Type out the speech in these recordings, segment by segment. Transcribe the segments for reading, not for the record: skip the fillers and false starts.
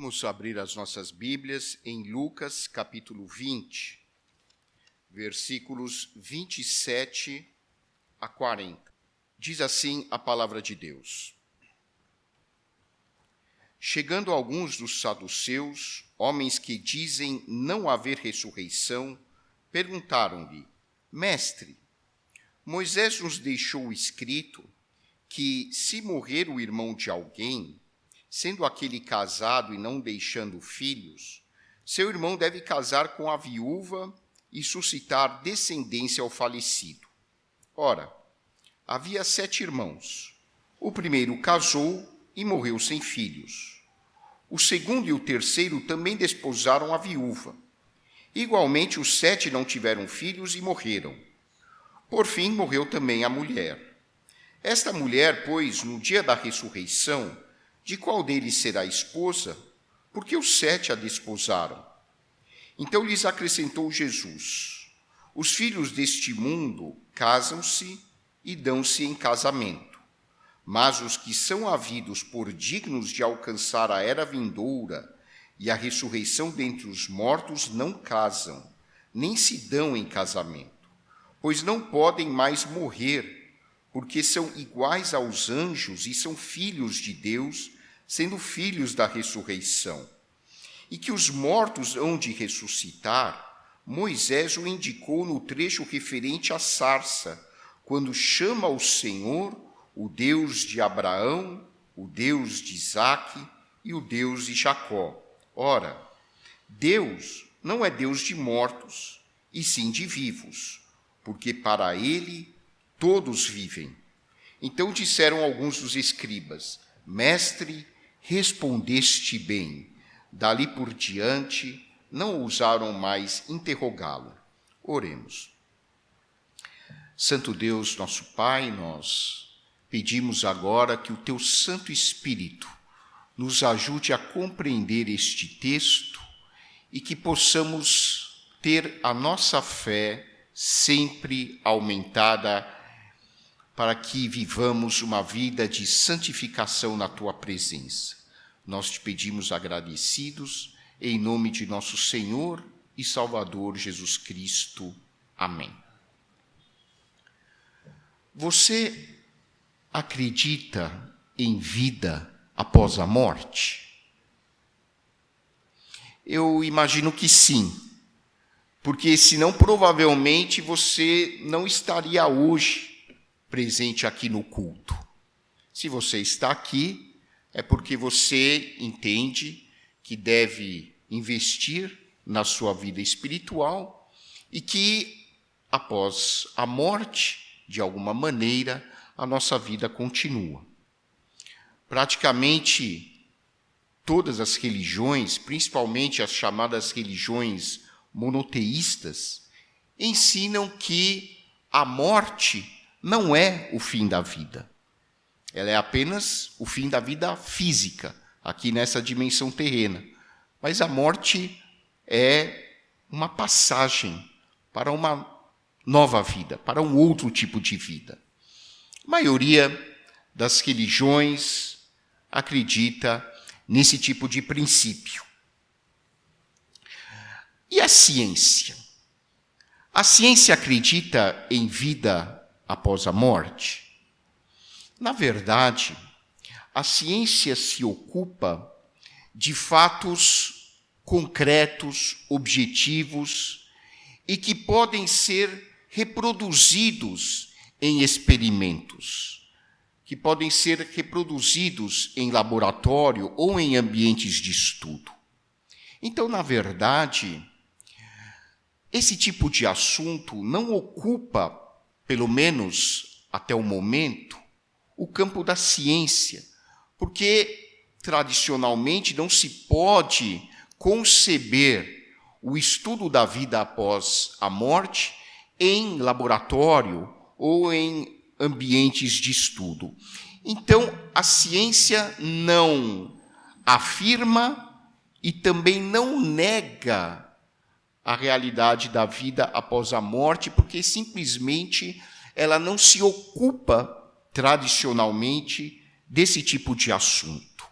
Vamos abrir as nossas Bíblias em Lucas, capítulo 20, versículos 27 a 40. Diz assim a palavra de Deus. Chegando alguns dos saduceus, homens que dizem não haver ressurreição, perguntaram-lhe: Mestre, Moisés nos deixou escrito que, se morrer o irmão de alguém, sendo aquele casado e não deixando filhos, seu irmão deve casar com a viúva e suscitar descendência ao falecido. Ora, havia 7 irmãos. O primeiro casou e morreu sem filhos. O segundo e o terceiro também desposaram a viúva. Igualmente, os 7 não tiveram filhos e morreram. Por fim, morreu também a mulher. Esta mulher, pois, no dia da ressurreição, de qual deles será esposa? Porque os 7 a desposaram. Então lhes acrescentou Jesus: os filhos deste mundo casam-se e dão-se em casamento, mas os que são havidos por dignos de alcançar a era vindoura e a ressurreição dentre os mortos não casam, nem se dão em casamento, pois não podem mais morrer, porque são iguais aos anjos e são filhos de Deus, sendo filhos da ressurreição. E que os mortos hão de ressuscitar, Moisés o indicou no trecho referente à sarça, quando chama o Senhor, o Deus de Abraão, o Deus de Isaque e o Deus de Jacó. Ora, Deus não é Deus de mortos, e sim de vivos, porque para ele todos vivem. Então disseram alguns dos escribas: Mestre, respondeste bem. Dali por diante, não ousaram mais interrogá-lo. Oremos. Santo Deus, nosso Pai, nós pedimos agora que o teu Santo Espírito nos ajude a compreender este texto e que possamos ter a nossa fé sempre aumentada, para que vivamos uma vida de santificação na tua presença. Nós te pedimos agradecidos, em nome de nosso Senhor e Salvador Jesus Cristo. Amém. Você acredita em vida após a morte? Eu imagino que sim, porque senão provavelmente você não estaria hoje presente aqui no culto. Se você está aqui, é porque você entende que deve investir na sua vida espiritual e que, após a morte, de alguma maneira, a nossa vida continua. Praticamente todas as religiões, principalmente as chamadas religiões monoteístas, ensinam que a morte não é o fim da vida. Ela é apenas o fim da vida física, aqui nessa dimensão terrena. Mas a morte é uma passagem para uma nova vida, para um outro tipo de vida. A maioria das religiões acredita nesse tipo de princípio. E a ciência? A ciência acredita em vida após a morte? Na verdade, a ciência se ocupa de fatos concretos, objetivos e que podem ser reproduzidos em experimentos, que podem ser reproduzidos em laboratório ou em ambientes de estudo. Então, na verdade, esse tipo de assunto não ocupa, pelo menos até o momento, o campo da ciência, porque tradicionalmente não se pode conceber o estudo da vida após a morte em laboratório ou em ambientes de estudo. Então, a ciência não afirma e também não nega a realidade da vida após a morte, porque simplesmente ela não se ocupa tradicionalmente desse tipo de assunto.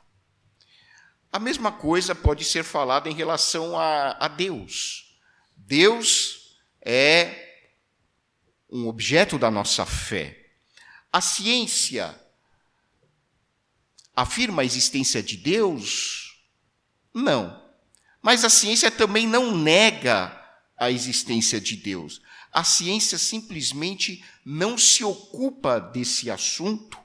A mesma coisa pode ser falada em relação a Deus. Deus é um objeto da nossa fé. A ciência afirma a existência de Deus? Não. Mas a ciência também não nega a existência de Deus. A ciência simplesmente não se ocupa desse assunto,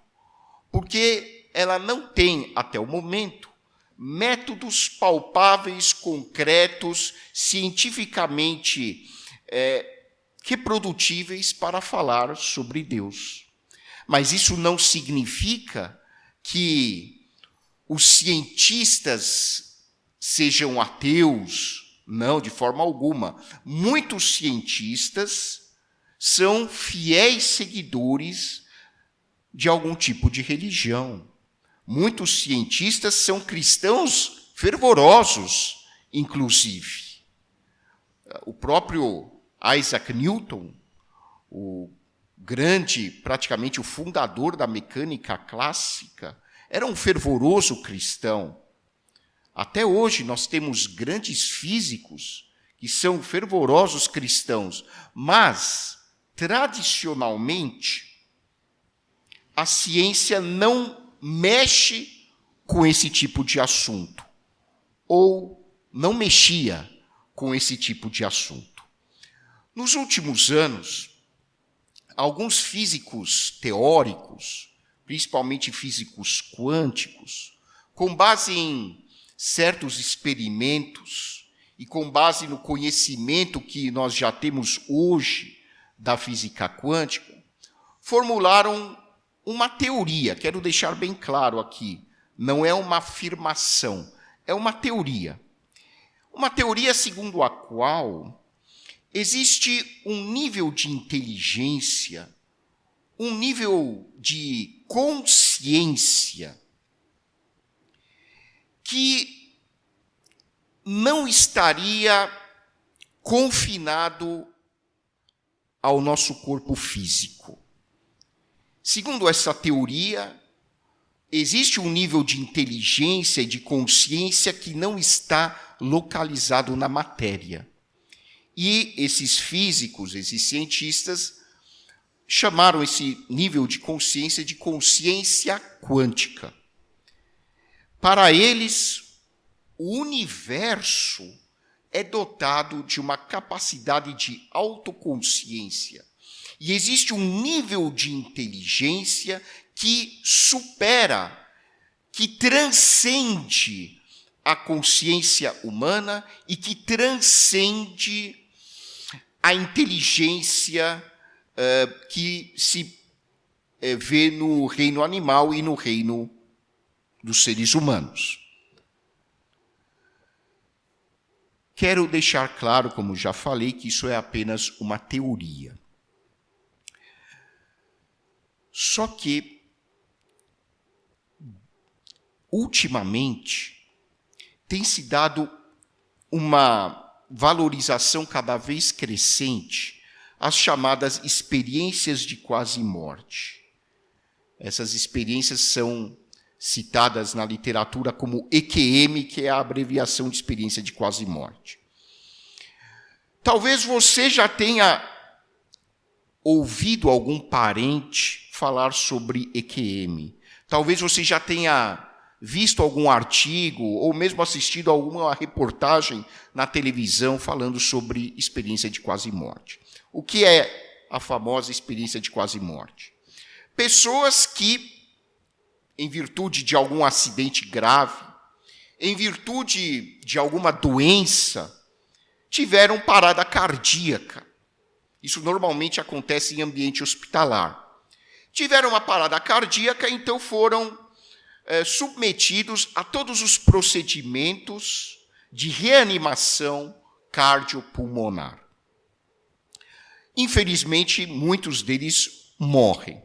porque ela não tem, até o momento, métodos palpáveis, concretos, cientificamente reprodutíveis para falar sobre Deus. Mas isso não significa que os cientistas sejam ateus. Não, de forma alguma. Muitos cientistas são fiéis seguidores de algum tipo de religião. Muitos cientistas são cristãos fervorosos, inclusive. O próprio Isaac Newton, o grande, praticamente o fundador da mecânica clássica, era um fervoroso cristão. Até hoje nós temos grandes físicos que são fervorosos cristãos, mas, tradicionalmente, a ciência não mexe com esse tipo de assunto, ou não mexia com esse tipo de assunto. Nos últimos anos, alguns físicos teóricos, principalmente físicos quânticos, com base em certos experimentos e com base no conhecimento que nós já temos hoje da física quântica, formularam uma teoria. Quero deixar bem claro aqui, não é uma afirmação, é uma teoria. Uma teoria segundo a qual existe um nível de inteligência, um nível de consciência que não estaria confinado ao nosso corpo físico. Segundo essa teoria, existe um nível de inteligência e de consciência que não está localizado na matéria. E esses físicos, esses cientistas, chamaram esse nível de consciência quântica. Para eles, o universo é dotado de uma capacidade de autoconsciência. E existe um nível de inteligência que supera, que transcende a consciência humana e que transcende a inteligência que se vê no reino animal e no reino dos seres humanos. Quero deixar claro, como já falei, que isso é apenas uma teoria. Só que, ultimamente, tem se dado uma valorização cada vez crescente às chamadas experiências de quase-morte. Essas experiências são citadas na literatura como EQM, que é a abreviação de experiência de quase-morte. Talvez você já tenha ouvido algum parente falar sobre EQM. Talvez você já tenha visto algum artigo ou mesmo assistido a alguma reportagem na televisão falando sobre experiência de quase-morte. O que é a famosa experiência de quase-morte? Pessoas que, em virtude de algum acidente grave, em virtude de alguma doença, tiveram parada cardíaca. Isso normalmente acontece em ambiente hospitalar. Tiveram uma parada cardíaca, então foram submetidos a todos os procedimentos de reanimação cardiopulmonar. Infelizmente, muitos deles morrem.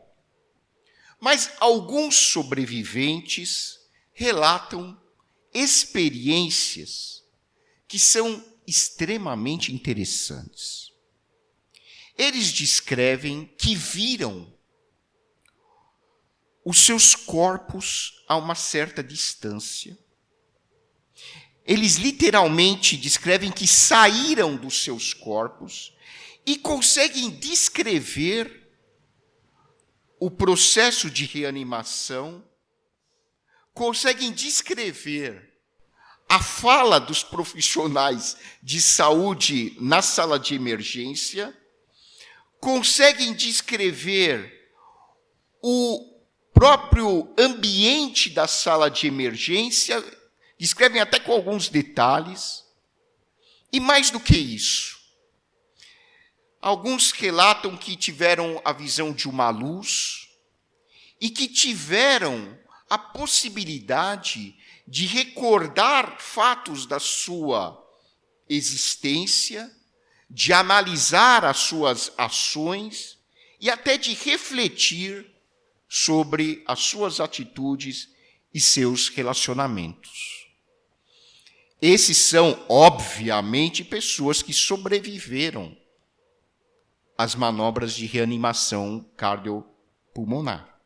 Mas alguns sobreviventes relatam experiências que são extremamente interessantes. Eles descrevem que viram os seus corpos a uma certa distância, eles literalmente descrevem que saíram dos seus corpos e conseguem descrever o processo de reanimação, conseguem descrever a fala dos profissionais de saúde na sala de emergência, conseguem descrever o próprio ambiente da sala de emergência, descrevem até com alguns detalhes. E mais do que isso, alguns relatam que tiveram a visão de uma luz e que tiveram a possibilidade de recordar fatos da sua existência, de analisar as suas ações e até de refletir sobre as suas atitudes e seus relacionamentos. Esses são, obviamente, pessoas que sobreviveram às manobras de reanimação cardiopulmonar.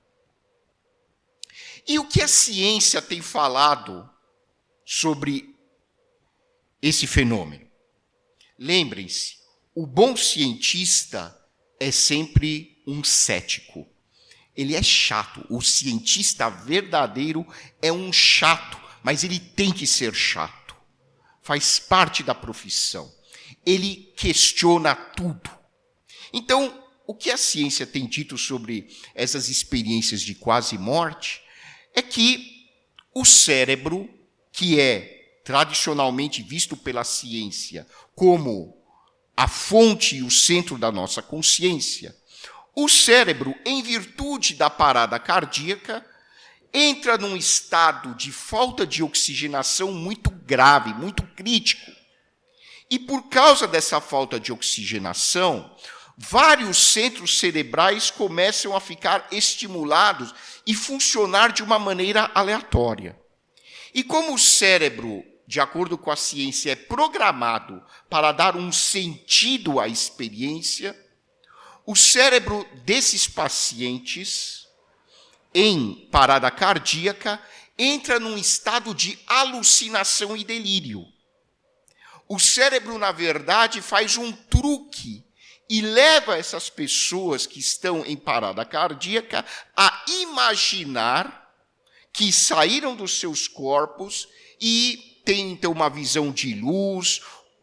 E o que a ciência tem falado sobre esse fenômeno? Lembrem-se, o bom cientista é sempre um cético. Ele é chato. O cientista verdadeiro é um chato, mas ele tem que ser chato. Faz parte da profissão. Ele questiona tudo. Então, o que a ciência tem dito sobre essas experiências de quase morte é que o cérebro, que é tradicionalmente visto pela ciência como a fonte e o centro da nossa consciência, o cérebro, em virtude da parada cardíaca, entra num estado de falta de oxigenação muito grave, muito crítico. E por causa dessa falta de oxigenação, vários centros cerebrais começam a ficar estimulados e funcionar de uma maneira aleatória. E como o cérebro, de acordo com a ciência, é programado para dar um sentido à experiência, o cérebro desses pacientes, em parada cardíaca, entra num estado de alucinação e delírio. O cérebro, na verdade, faz um truque e leva essas pessoas que estão em parada cardíaca a imaginar que saíram dos seus corpos e têm, então, uma visão de luz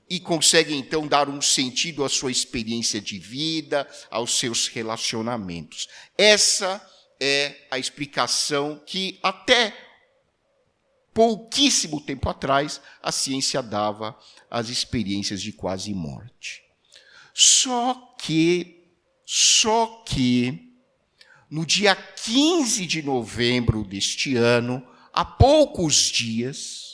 e conseguem, então, dar um sentido à sua experiência de vida, aos seus relacionamentos. Essa é a explicação que, até pouquíssimo tempo atrás, a ciência dava às experiências de quase morte. Só que, no dia 15 de novembro deste ano, há poucos dias,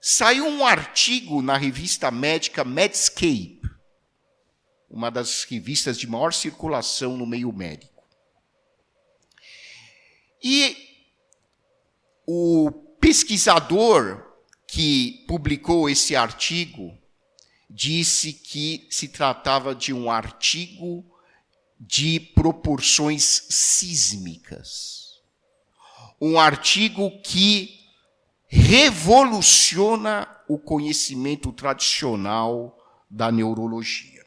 saiu um artigo na revista médica Medscape, uma das revistas de maior circulação no meio médico. E o pesquisador que publicou esse artigo disse que se tratava de um artigo de proporções sísmicas. Um artigo que revoluciona o conhecimento tradicional da neurologia.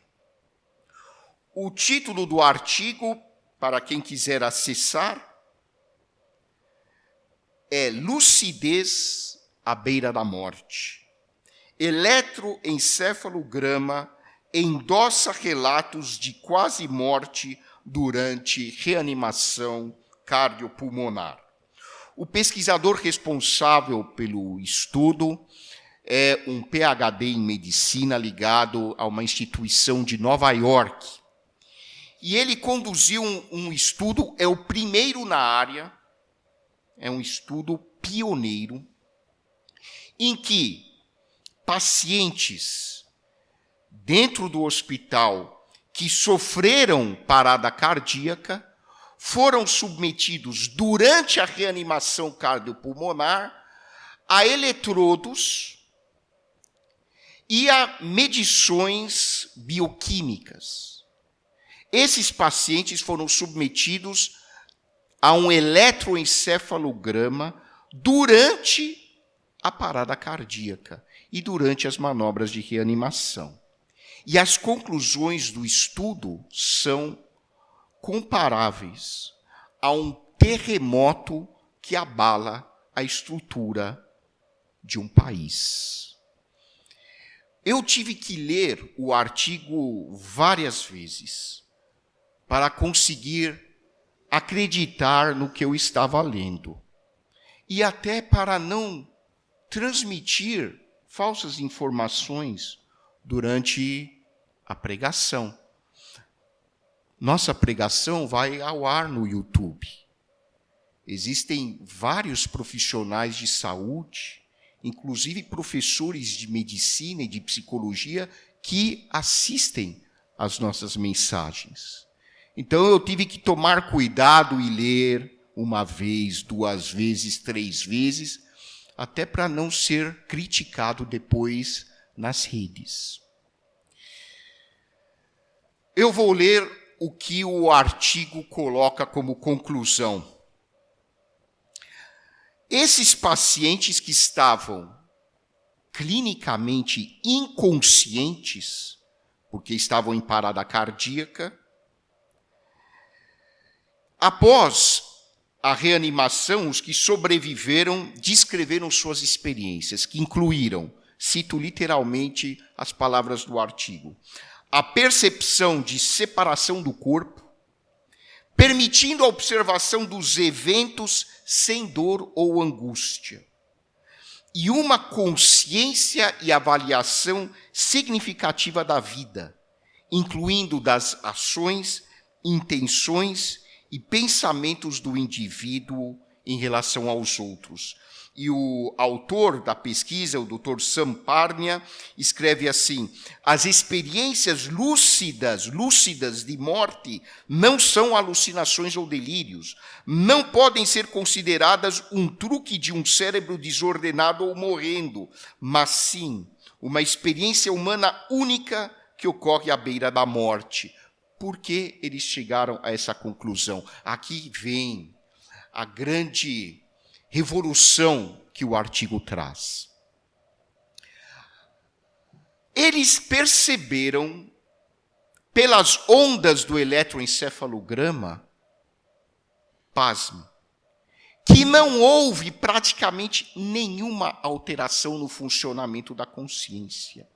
O título do artigo, para quem quiser acessar, é Lucidez à beira da morte. Eletroencefalograma endossa relatos de quase morte durante reanimação cardiopulmonar. O pesquisador responsável pelo estudo é um PhD em medicina ligado a uma instituição de Nova York. E ele conduziu um estudo, é o primeiro na área, é um estudo pioneiro, em que pacientes dentro do hospital que sofreram parada cardíaca foram submetidos durante a reanimação cardiopulmonar a eletrodos e a medições bioquímicas. Esses pacientes foram submetidos a um eletroencefalograma durante a parada cardíaca e durante as manobras de reanimação. E as conclusões do estudo são comparáveis a um terremoto que abala a estrutura de um país. Eu tive que ler o artigo várias vezes para conseguir acreditar no que eu estava lendo. E até para não transmitir falsas informações durante a pregação. Nossa pregação vai ao ar no YouTube. Existem vários profissionais de saúde, inclusive professores de medicina e de psicologia, que assistem às nossas mensagens. Então eu tive que tomar cuidado e ler uma vez, 2 vezes, 3 vezes, até para não ser criticado depois nas redes. Eu vou ler o que o artigo coloca como conclusão. Esses pacientes que estavam clinicamente inconscientes, porque estavam em parada cardíaca, após a reanimação, os que sobreviveram descreveram suas experiências, que incluíram, cito literalmente as palavras do artigo, a percepção de separação do corpo, permitindo a observação dos eventos sem dor ou angústia, e uma consciência e avaliação significativa da vida, incluindo das ações, intenções e pensamentos do indivíduo em relação aos outros. E o autor da pesquisa, o Dr. Sam Parnia, escreve assim: as experiências lúcidas de morte não são alucinações ou delírios, não podem ser consideradas um truque de um cérebro desordenado ou morrendo, mas sim uma experiência humana única que ocorre à beira da morte. Por que eles chegaram a essa conclusão? Aqui vem a grande revolução que o artigo traz. Eles perceberam, pelas ondas do eletroencefalograma, pasme, que não houve praticamente nenhuma alteração no funcionamento da consciência,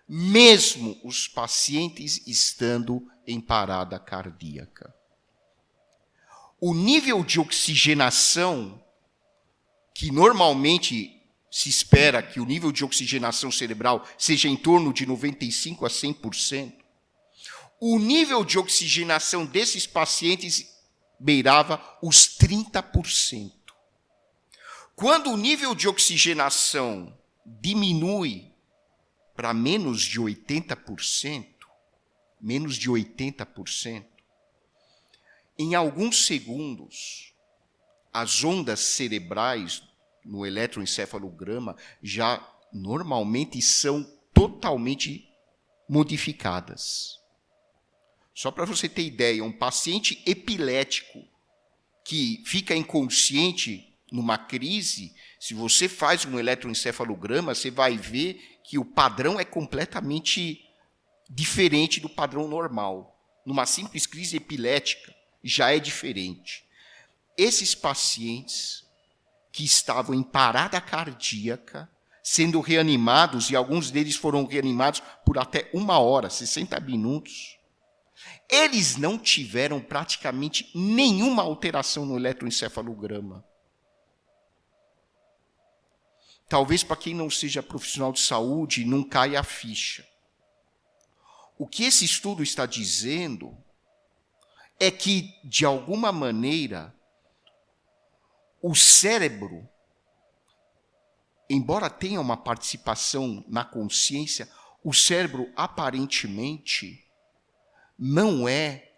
mesmo os pacientes estando em parada cardíaca. O nível de oxigenação, que normalmente se espera que o nível de oxigenação cerebral seja em torno de 95% a 100%, o nível de oxigenação desses pacientes beirava os 30%. Quando o nível de oxigenação diminui para menos de 80%, em alguns segundos, as ondas cerebrais no eletroencefalograma já normalmente são totalmente modificadas. Só para você ter ideia, um paciente epilético que fica inconsciente numa crise, se você faz um eletroencefalograma, você vai ver que o padrão é completamente diferente do padrão normal. Numa simples crise epilética, já é diferente. Esses pacientes que estavam em parada cardíaca, sendo reanimados, e alguns deles foram reanimados por até 1 hora, 60 minutos, eles não tiveram praticamente nenhuma alteração no eletroencefalograma. Talvez para quem não seja profissional de saúde não caia a ficha. O que esse estudo está dizendo é que, de alguma maneira, o cérebro, embora tenha uma participação na consciência, o cérebro aparentemente não é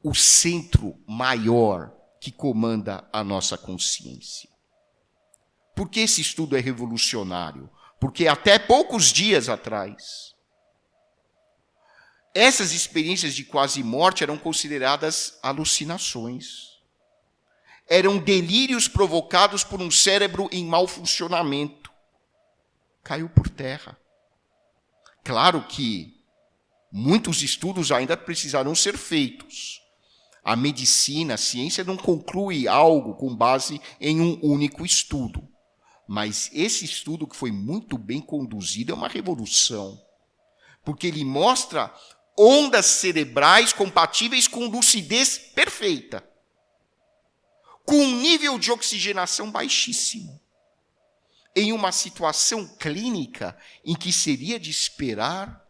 o centro maior que comanda a nossa consciência. Por que esse estudo é revolucionário? Porque até poucos dias atrás, essas experiências de quase morte eram consideradas alucinações. eram delírios provocados por um cérebro em mau funcionamento. Caiu por terra. Claro que muitos estudos ainda precisarão ser feitos. A medicina, a ciência não conclui algo com base em um único estudo. Mas esse estudo, que foi muito bem conduzido, é uma revolução. Porque ele mostra ondas cerebrais compatíveis com lucidez perfeita, com um nível de oxigenação baixíssimo, em uma situação clínica em que seria de esperar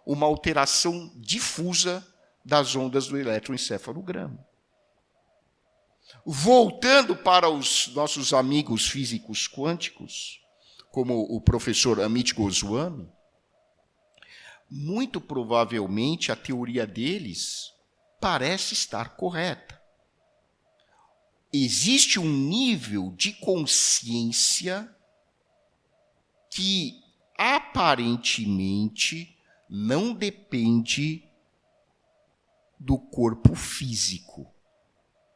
uma alteração difusa das ondas do eletroencefalograma. Voltando para os nossos amigos físicos quânticos, como o professor Amit Goswami, muito provavelmente a teoria deles parece estar correta. Existe um nível de consciência que aparentemente não depende do corpo físico,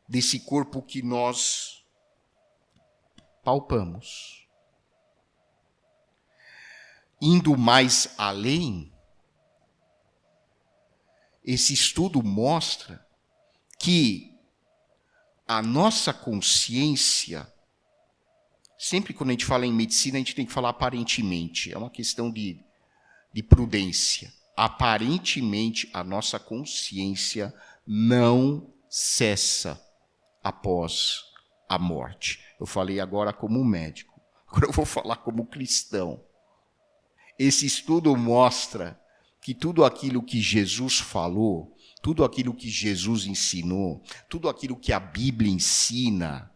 desse corpo que nós palpamos. Indo mais além, esse estudo mostra que a nossa consciência, sempre quando a gente fala em medicina, a gente tem que falar aparentemente, é uma questão de prudência. Aparentemente, a nossa consciência não cessa após a morte. Eu falei agora como médico, agora eu vou falar como cristão. Esse estudo mostra que tudo aquilo que Jesus falou, tudo aquilo que Jesus ensinou, tudo aquilo que a Bíblia ensina,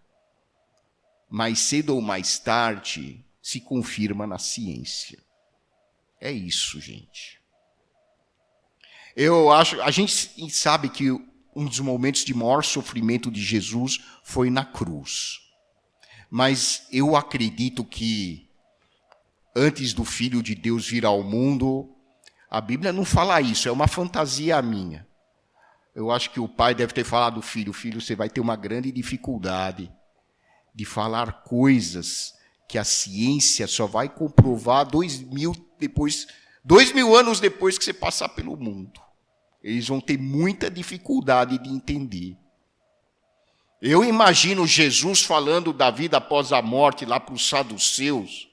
mais cedo ou mais tarde, se confirma na ciência. É isso, gente. A gente sabe que um dos momentos de maior sofrimento de Jesus foi na cruz. Mas eu acredito que antes do Filho de Deus vir ao mundo, a Bíblia não fala isso, é uma fantasia minha. Eu acho que o pai deve ter falado ao filho, filho, você vai ter uma grande dificuldade de falar coisas que a ciência só vai comprovar 2000 anos depois que você passar pelo mundo. Eles vão ter muita dificuldade de entender. Eu imagino Jesus falando da vida após a morte lá para os saduceus,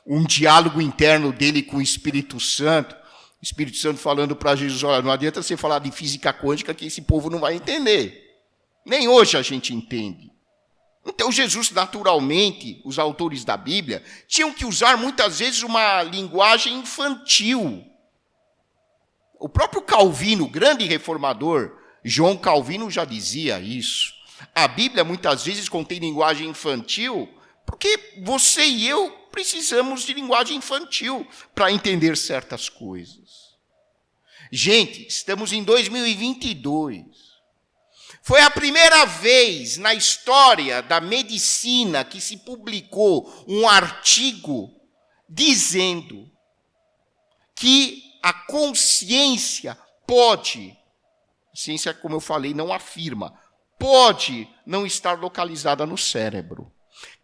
um diálogo interno dele com o Espírito Santo, o Espírito Santo falando para Jesus, olha, não adianta você falar de física quântica que esse povo não vai entender. Nem hoje a gente entende. Então Jesus, naturalmente, os autores da Bíblia, tinham que usar muitas vezes uma linguagem infantil. O próprio Calvino, grande reformador, João Calvino já dizia isso. A Bíblia muitas vezes contém linguagem infantil, porque você e eu precisamos de linguagem infantil para entender certas coisas. Gente, estamos em 2022. Foi a primeira vez na história da medicina que se publicou um artigo dizendo que a consciência pode, a ciência, como eu falei, não afirma, pode não estar localizada no cérebro.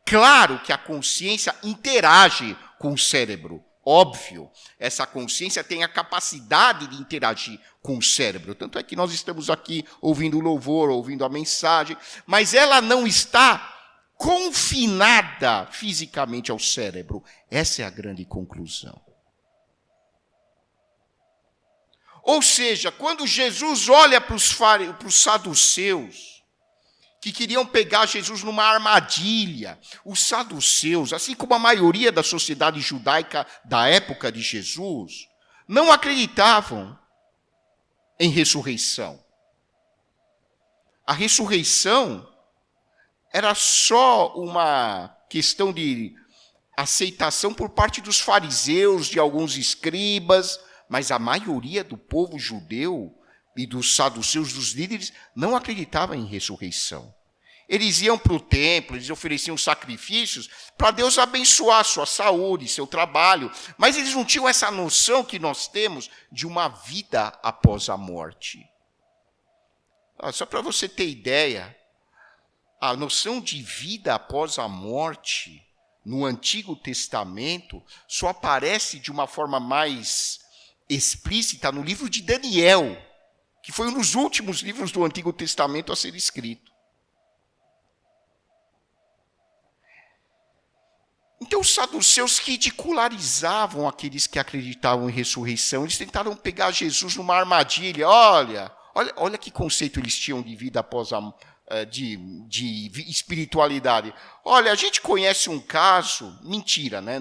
Claro que a consciência interage com o cérebro, óbvio. Essa consciência tem a capacidade de interagir com o cérebro. Tanto é que nós estamos aqui ouvindo o louvor, ouvindo a mensagem, mas ela não está confinada fisicamente ao cérebro. Essa é a grande conclusão. Ou seja, quando Jesus olha para os saduceus, que queriam pegar Jesus numa armadilha, os saduceus, assim como a maioria da sociedade judaica da época de Jesus, não acreditavam em ressurreição. A ressurreição era só uma questão de aceitação por parte dos fariseus, de alguns escribas, mas a maioria do povo judeu e dos saduceus, dos líderes, não acreditava em ressurreição. Eles iam para o templo, eles ofereciam sacrifícios para Deus abençoar sua saúde, seu trabalho, mas eles não tinham essa noção que nós temos de uma vida após a morte. Só para você ter ideia, a noção de vida após a morte no Antigo Testamento só aparece de uma forma mais explícita no livro de Daniel, que foi um dos últimos livros do Antigo Testamento a ser escrito. Então os saduceus ridicularizavam aqueles que acreditavam em ressurreição. Eles tentaram pegar Jesus numa armadilha. Olha que conceito eles tinham de vida após a de espiritualidade. Olha, a gente conhece um caso, mentira, né?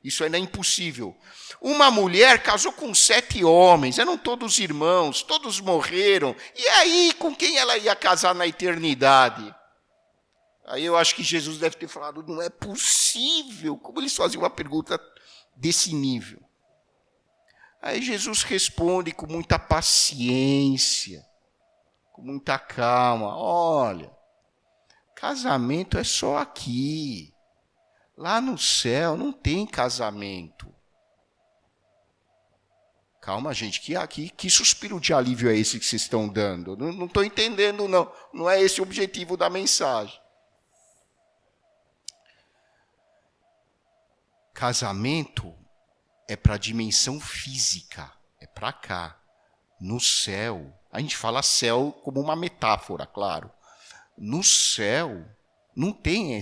Isso ainda é impossível. Uma mulher casou com 7 homens, eram todos irmãos, todos morreram. E aí, com quem ela ia casar na eternidade? Aí eu acho que Jesus deve ter falado, não é possível. Como eles faziam uma pergunta desse nível? Aí Jesus responde com muita paciência, com muita calma. Olha, casamento é só aqui. Lá no céu não tem casamento. Calma, gente, que suspiro de alívio é esse que vocês estão dando? Não estou entendendo, não. Não é esse o objetivo da mensagem. Casamento é para a dimensão física, é para cá. No céu, a gente fala céu como uma metáfora, claro. No céu não tem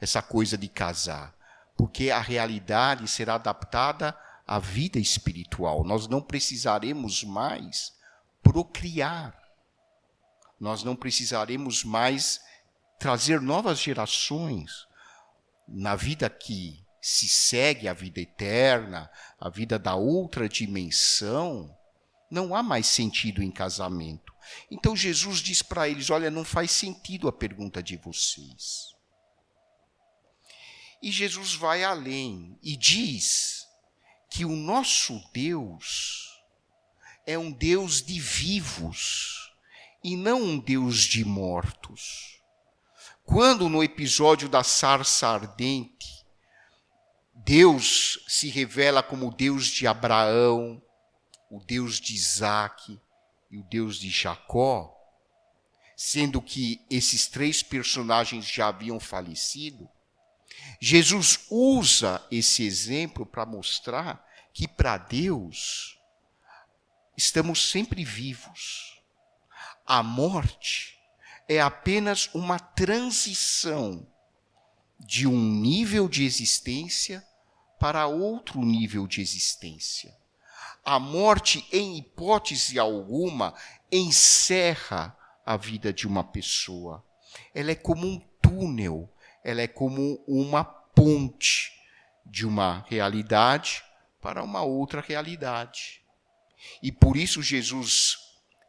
essa coisa de casar, porque a realidade será adaptada à vida espiritual. Nós não precisaremos mais procriar. Nós não precisaremos mais trazer novas gerações. Na vida que se segue a vida eterna, a vida da outra dimensão, não há mais sentido em casamento. Então Jesus diz para eles, olha, não faz sentido a pergunta de vocês. E Jesus vai além e diz que o nosso Deus é um Deus de vivos e não um Deus de mortos. Quando no episódio da sarça ardente, Deus se revela como o Deus de Abraão, o Deus de Isaac e o Deus de Jacó, sendo que esses 3 personagens já haviam falecido, Jesus usa esse exemplo para mostrar que para Deus estamos sempre vivos. A morte é apenas uma transição de um nível de existência para outro nível de existência. A morte, em hipótese alguma, encerra a vida de uma pessoa. Ela é como um túnel, ela é como uma ponte de uma realidade para uma outra realidade. E por isso Jesus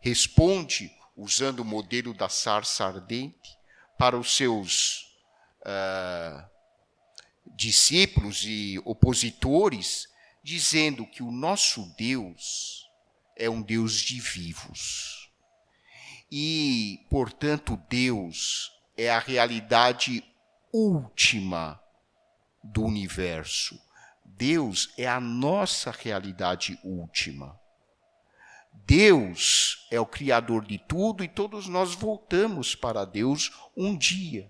responde, usando o modelo da sarça ardente, para os seus discípulos e opositores, dizendo que o nosso Deus é um Deus de vivos. E, portanto, Deus é a realidade última do universo. Deus é a nossa realidade última. Deus é o Criador de tudo e todos nós voltamos para Deus um dia.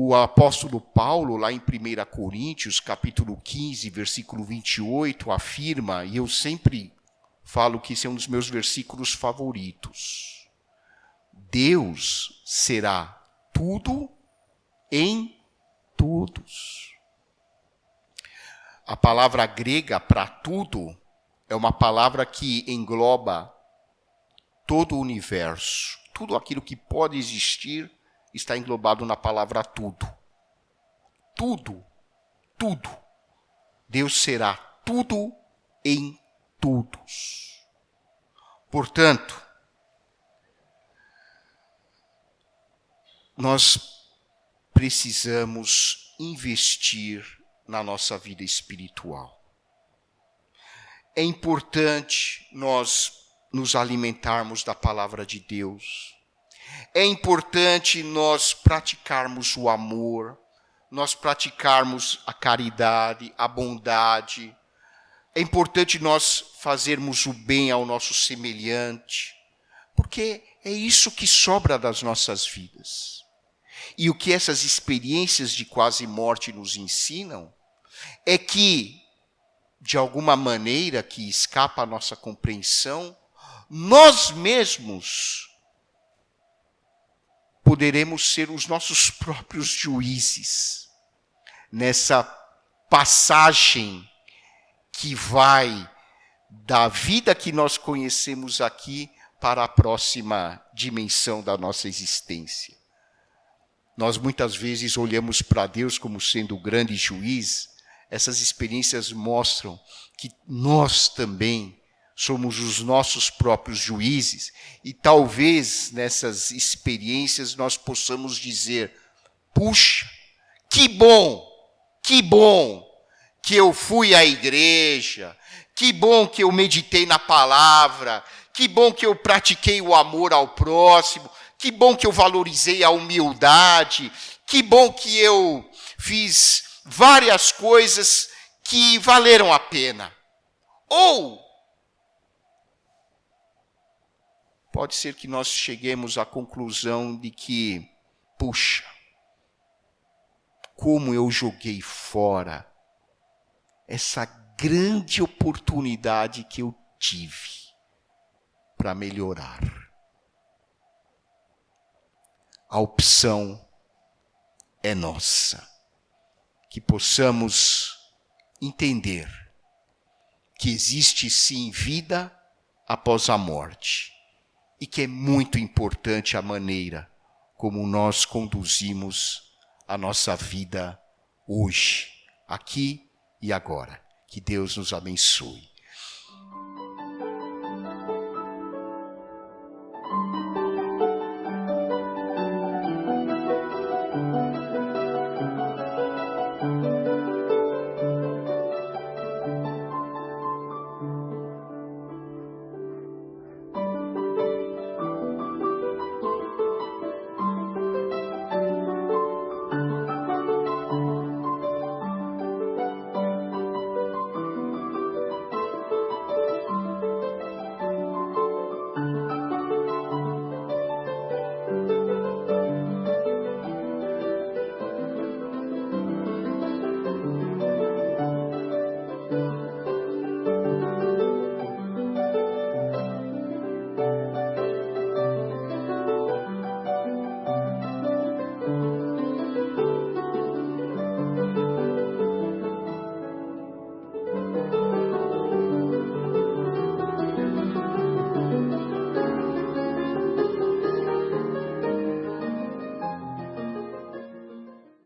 O apóstolo Paulo, lá em 1 Coríntios, capítulo 15, versículo 28, afirma, e eu sempre falo que esse é um dos meus versículos favoritos: Deus será tudo em todos. A palavra grega para tudo é uma palavra que engloba todo o universo. Tudo aquilo que pode existir está englobado na palavra tudo. Tudo, tudo. Deus será tudo em todos. Portanto, nós precisamos investir na nossa vida espiritual. É importante nós nos alimentarmos da palavra de Deus. É importante nós praticarmos o amor, nós praticarmos a caridade, a bondade. É importante nós fazermos o bem ao nosso semelhante, porque É isso que sobra das nossas vidas. E o que essas experiências de quase morte nos ensinam é que, de alguma maneira que escapa à nossa compreensão, nós mesmos poderemos ser os nossos próprios juízes nessa passagem que vai da vida que nós conhecemos aqui para a próxima dimensão da nossa existência. Nós muitas vezes olhamos para Deus como sendo o grande juiz. Essas experiências mostram que nós também somos os nossos próprios juízes e talvez nessas experiências nós possamos dizer: puxa, que bom que eu fui à igreja, que bom que eu meditei na palavra, que bom que eu pratiquei o amor ao próximo, que bom que eu valorizei a humildade, que bom que eu fiz várias coisas que valeram a pena. Ou pode ser que nós cheguemos à conclusão de que, puxa, como eu joguei fora essa grande oportunidade que eu tive para melhorar. A opção é nossa. Que possamos entender que existe sim vida após a morte e que é muito importante a maneira como nós conduzimos a nossa vida hoje, aqui e agora. Que Deus nos abençoe.